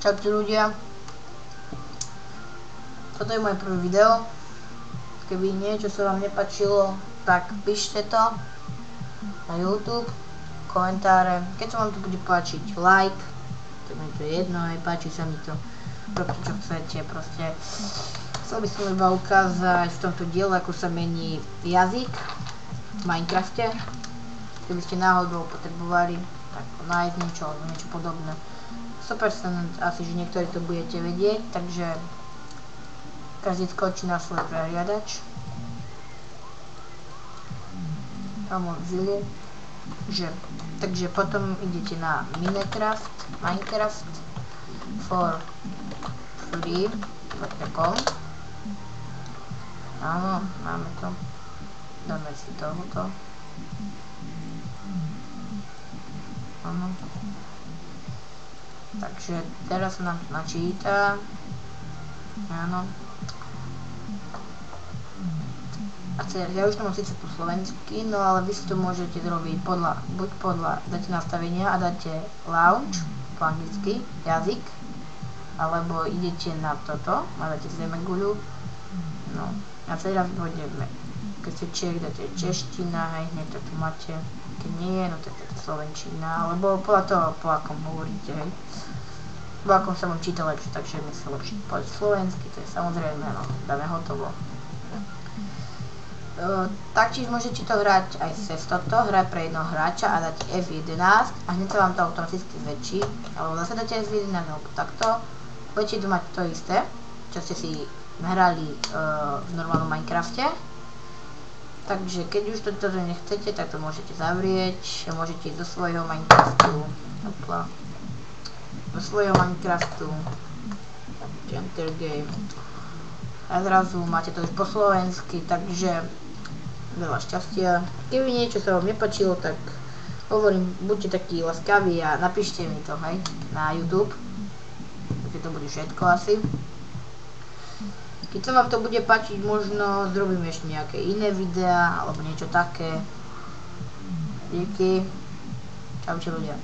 Čaute ľudia. Toto je moje prvé video. Keby niečo sa vám nepáčilo, tak píšte to na YouTube, komentáre. Keď sa vám to bude páčiť, like. Tak mi to je jedno, aj páči sa mi to. Robte čo chcete, proste. Chcel by som iba ukázať v tomto diele, ako sa mení jazyk v Minecrafte. Keby ste náhodou potrebovali tak nájsť niečo alebo niečo podobné. 100% asi, že niektorí to budete vedieť, takže každý skočí na svoj prehliadač. Tam zili, takže potom idete na Minecraft for free.com. Áno, máme to. Dáme si tohoto. Áno. Takže teraz sa nám to načíta. Áno. A ja už to mám síce po slovensky, no ale vy si to môžete zrobiť buď podľa, dáte nastavenia a dáte launch, po anglicky, jazyk, alebo idete na toto a dáte zemeguľu. No, a teraz pôjdeme. Keď ste Čech, dáte čeština, hej, hneď to tu máte. Keď nie, no tak je to slovenčina, alebo podľa toho, po akom hovoríte, hej. Po akom sa vám číta lepšie, takže my sa lepšie povedať slovensky, to je samozrejme, no, dáme hotovo. Taktiež môžete to hrať aj cez toto, hrať pre jednoho hráča a dať F11 a hneď sa vám to automaticky zväčší, alebo zase dáte F11 alebo takto. Budete tu mať to isté, čo ste si hrali v normálnom Minecrafte. Takže keď už toto nechcete, tak to môžete zavrieť a môžete ísť do svojho Minecraftu. Do svojho Minecraftu. Enter game. A zrazu máte to už po slovensky, takže veľa šťastia. Keby niečo sa vám nepáčilo, tak hovorím, buďte takí laskaví a napíšte mi to, hej, na YouTube. Takže to bude všetko asi. Keď sa vám to bude páčiť, možno zrobím ešte nejaké iné videá, alebo niečo také. Díky. Čaute ľudia.